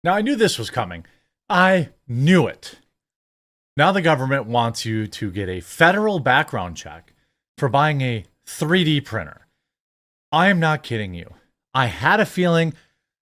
Now, I knew this was coming. I knew it. Now the government wants you to get a federal background check for buying a 3D printer. I am not kidding you. I had a feeling.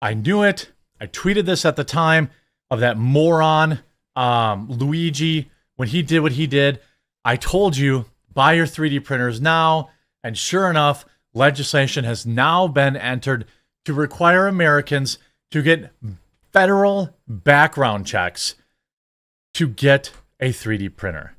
I knew it. I tweeted this at the time of that moron, Luigi, when he did what he did. I told you, buy your 3D printers now. And sure enough, legislation has now been entered to require Americans to get federal background checks to get a 3D printer.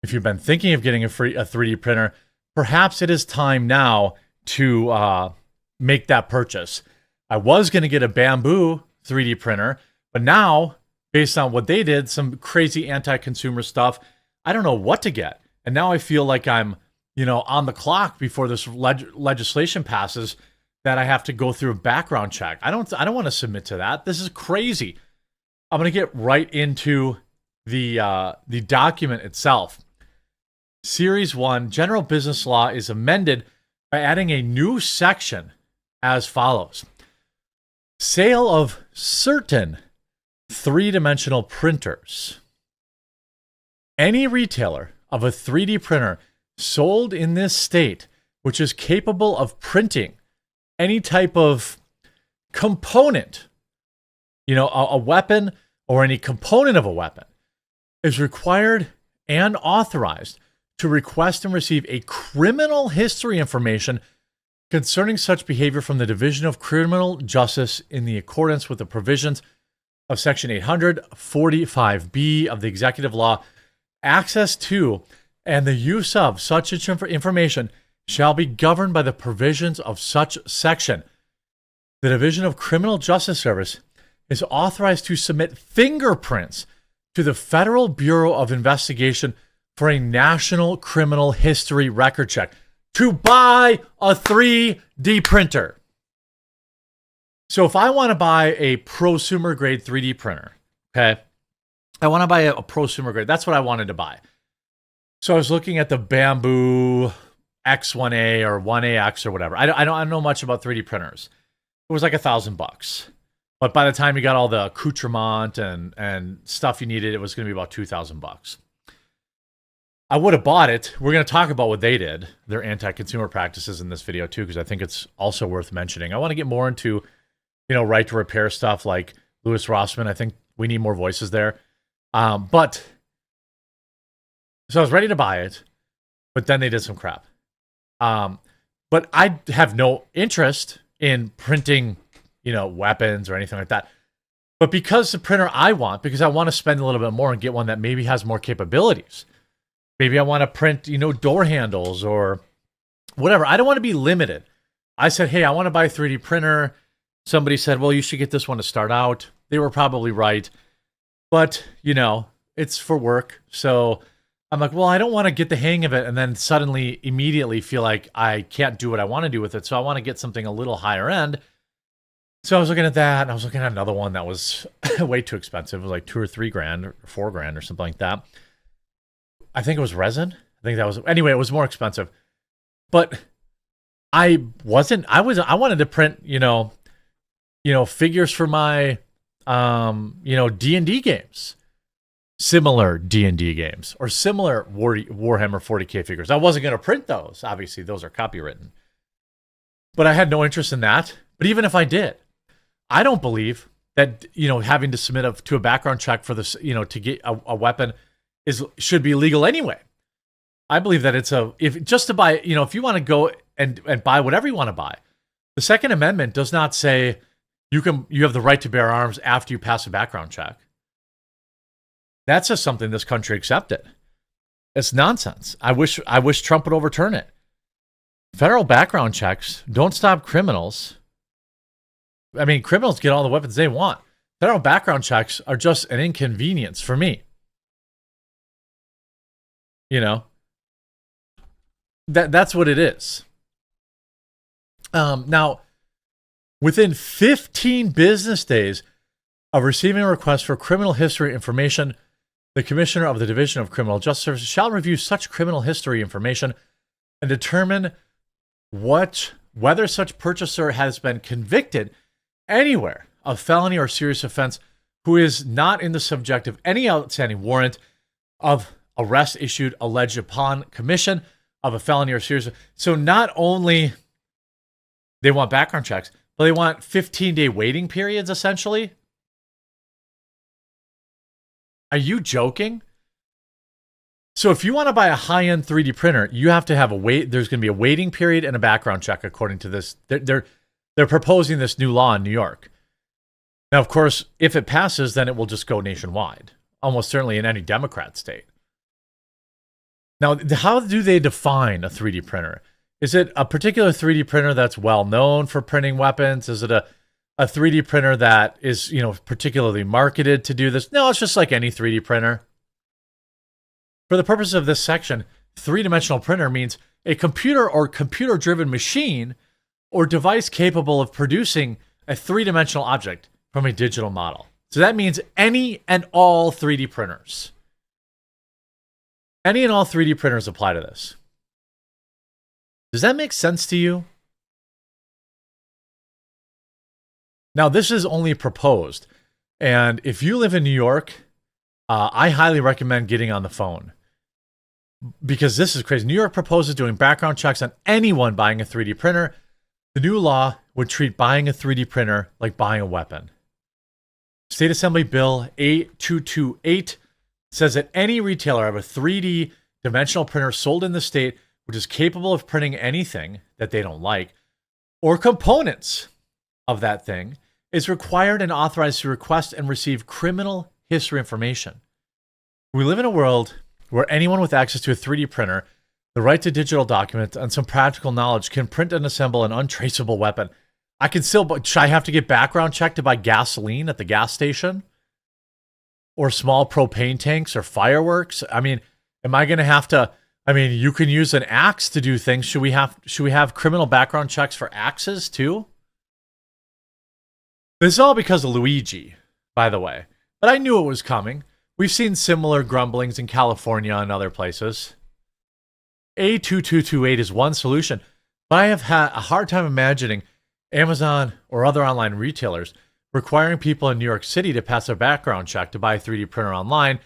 If you've been thinking of getting a 3D printer, perhaps it is time now to make that purchase. I was going to get a Bambu 3D printer, but now, based on what they did, some crazy anti-consumer stuff, I don't know what to get. And now I feel like I'm, on the clock before this legislation passes, that I have to go through a background check. I don't want to submit to that. This is crazy. I'm going to get right into the document itself. Series 1, General Business Law, is amended by adding a new section as follows. Sale of certain three-dimensional printers. Any retailer of a 3D printer sold in this state which is capable of printing any type of component, a weapon or any component of a weapon, is required and authorized to request and receive a criminal history information concerning such behavior from the Division of Criminal Justice in the accordance with the provisions of Section 845B of the Executive Law. Access to and the use of such information shall be governed by the provisions of such section. The Division of Criminal Justice Service is authorized to submit fingerprints to the Federal Bureau of Investigation for a national criminal history record check to buy a 3D printer. So if I want to buy a prosumer grade 3D printer, okay, I want to buy a prosumer grade. That's what I wanted to buy. So I was looking at the Bambu X1A or 1AX or whatever. I don't know much about 3D printers. It was like $1,000. But by the time you got all the accoutrement and stuff you needed, it was going to be about $2,000. I would have bought it. We're going to talk about what they did, their anti-consumer practices in this video too, because I think it's also worth mentioning. I want to get more into, right to repair stuff like Louis Rossmann. I think we need more voices there. So I was ready to buy it, but then they did some crap. But I have no interest in printing, weapons or anything like that. But because the printer I want, because I want to spend a little bit more and get one that maybe has more capabilities. Maybe I want to print, door handles or whatever. I don't want to be limited. I said, hey, I want to buy a 3D printer. Somebody said, well, you should get this one to start out. They were probably right. But, it's for work. So I'm like, well, I don't want to get the hang of it and then suddenly immediately feel like I can't do what I want to do with it. So I want to get something a little higher end. So I was looking at that, and I was looking at another one that was way too expensive. It was like $2,000 or $3,000 or $4,000 or something like that. I think it was resin. Anyway, it was more expensive. But I wanted to print, figures for my, D&D games. Similar D&D games or similar Warhammer 40K figures. I wasn't going to print those. Obviously, those are copywritten. But I had no interest in that. But even if I did, I don't believe that, having to submit to a background check for this, to get a weapon should be legal anyway. I believe that just to buy, if you want to go and buy whatever you want to buy, the Second Amendment does not say you have the right to bear arms after you pass a background check. That's just something this country accepted. It's nonsense. I wish Trump would overturn it. Federal background checks don't stop criminals. I mean, criminals get all the weapons they want. Federal background checks are just an inconvenience for me. That's what it is. Now, within 15 business days of receiving a request for criminal history information, the Commissioner of the Division of Criminal Justice Services shall review such criminal history information and determine whether such purchaser has been convicted anywhere a felony or serious offense who is not in the subject of any outstanding warrant of arrest issued alleged upon commission of a felony or serious. So not only they want background checks, but they want 15-day waiting periods, essentially. Are you joking? So if you want to buy a high-end 3D printer, you have to have a wait. There's going to be a waiting period and a background check, according to this. They're proposing this new law in New York. Now, of course, if it passes, then it will just go nationwide, almost certainly in any Democrat state. Now, how do they define a 3D printer? Is it a particular 3D printer that's well known for printing weapons? Is it a 3D printer that is, particularly marketed to do this? No, it's just like any 3D printer. For the purpose of this section, three-dimensional printer means a computer or computer-driven machine or device capable of producing a three-dimensional object from a digital model. So that means any and all 3D printers. Any and all 3D printers apply to this. Does that make sense to you? Now, this is only proposed. And if you live in New York, I highly recommend getting on the phone. Because this is crazy. New York proposes doing background checks on anyone buying a 3D printer. The new law would treat buying a 3D printer like buying a weapon. State Assembly Bill 8228 says that any retailer of a 3D dimensional printer sold in the state which is capable of printing anything that they don't like or components of that thing is required and authorized to request and receive criminal history information. We live in a world where anyone with access to a 3D printer, the right to digital documents, and some practical knowledge can print and assemble an untraceable weapon. I can still, but should I have to get background checked to buy gasoline at the gas station? Or small propane tanks or fireworks? I mean, am I going to have to, you can use an axe to do things. Should we have criminal background checks for axes too? This is all because of Luigi, by the way. But I knew it was coming. We've seen similar grumblings in California and other places. A2228 is one solution, but I have had a hard time imagining Amazon or other online retailers requiring people in New York City to pass a background check to buy a 3D printer online,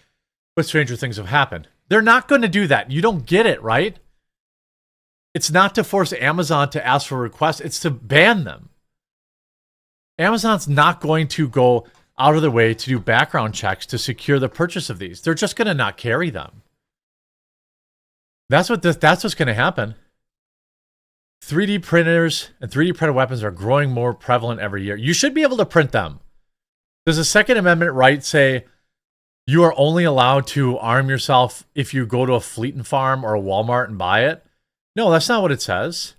but stranger things have happened. They're not going to do that. You don't get it, right? It's not to force Amazon to ask for requests. It's to ban them. Amazon's not going to go out of their way to do background checks to secure the purchase of these. They're just going to not carry them. That's what's going to happen. 3D printers and 3D printed weapons are growing more prevalent every year. You should be able to print them. Does the Second Amendment right say you are only allowed to arm yourself if you go to a Fleet and Farm or a Walmart and buy it? No, that's not what it says.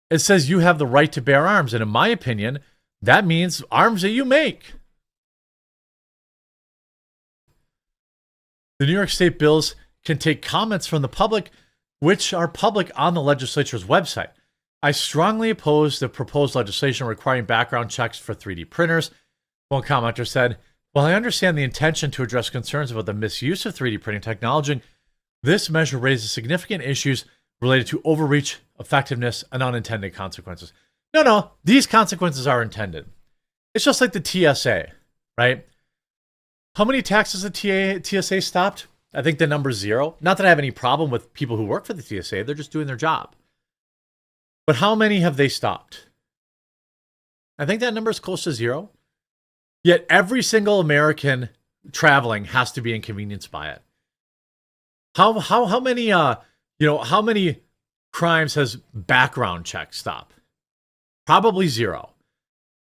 It says you have the right to bear arms. And in my opinion, that means arms that you make. The New York State bills can take comments from the public, which are public on the legislature's website. I strongly oppose the proposed legislation requiring background checks for 3D printers. One commenter said, while I understand the intention to address concerns about the misuse of 3D printing technology, this measure raises significant issues related to overreach, effectiveness, and unintended consequences. No, these consequences are intended. It's just like the TSA, right? How many taxes the TSA stopped? I think the number's 0. Not that I have any problem with people who work for the TSA. They're just doing their job. But how many have they stopped? I think that number is close to 0. Yet every single American traveling has to be inconvenienced by it. How many how many crimes has background check stopped? Probably 0.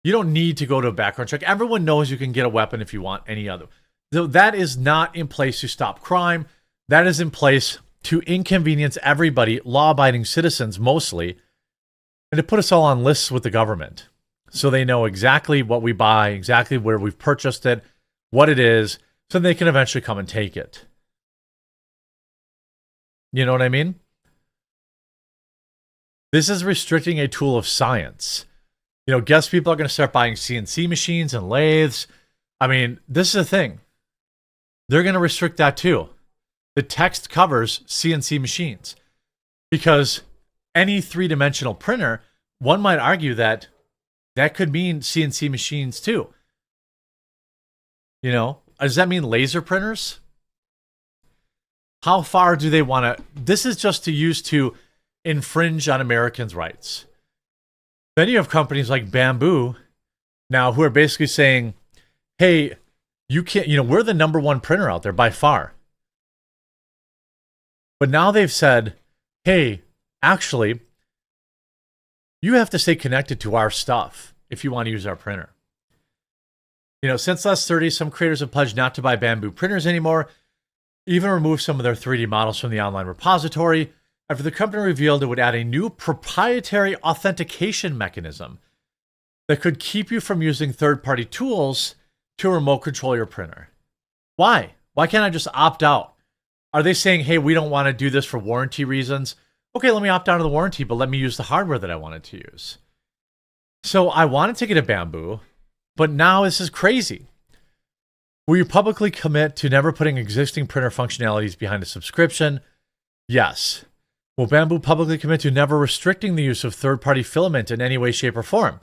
You don't need to go to a background check. Everyone knows you can get a weapon if you want any other. So that is not in place to stop crime. That is in place to inconvenience everybody, law-abiding citizens mostly, and to put us all on lists with the government. So they know exactly what we buy, exactly where we've purchased it, what it is, so they can eventually come and take it. You know what I mean? This is restricting a tool of science. Guess people are going to start buying CNC machines and lathes. This is the thing. They're going to restrict that too. The text covers CNC machines because any three-dimensional printer, one might argue that That could mean CNC machines too. You know, does that mean laser printers? How far do they want to? This is just to use to infringe on Americans' rights. Then you have companies like Bambu now who are basically saying, hey, you can't, we're the #1 printer out there by far. But now they've said, hey, actually, you have to stay connected to our stuff if you want to use our printer. Since last 30, some creators have pledged not to buy Bambu printers anymore, even remove some of their 3D models from the online repository, after the company revealed it would add a new proprietary authentication mechanism that could keep you from using third-party tools to remote control your printer. Why? Why can't I just opt out? Are they saying, hey, we don't want to do this for warranty reasons? Okay, let me opt out of the warranty, but let me use the hardware that I wanted to use. So I wanted to get a Bambu, but now this is crazy. Will you publicly commit to never putting existing printer functionalities behind a subscription? Yes. Will Bambu publicly commit to never restricting the use of third-party filament in any way, shape, or form?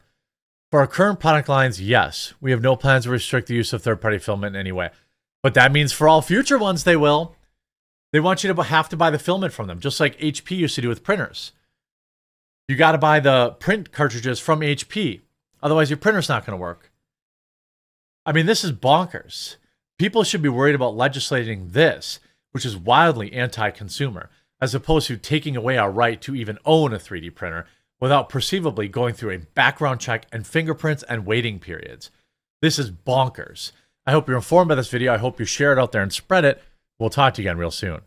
For our current product lines, yes. We have no plans to restrict the use of third-party filament in any way. But that means for all future ones, they will. They want you to have to buy the filament from them, just like HP used to do with printers. You got to buy the print cartridges from HP. Otherwise, your printer's not going to work. I mean, this is bonkers. People should be worried about legislating this, which is wildly anti-consumer, as opposed to taking away our right to even own a 3D printer without perceivably going through a background check and fingerprints and waiting periods. This is bonkers. I hope you're informed by this video. I hope you share it out there and spread it. We'll talk to you again real soon.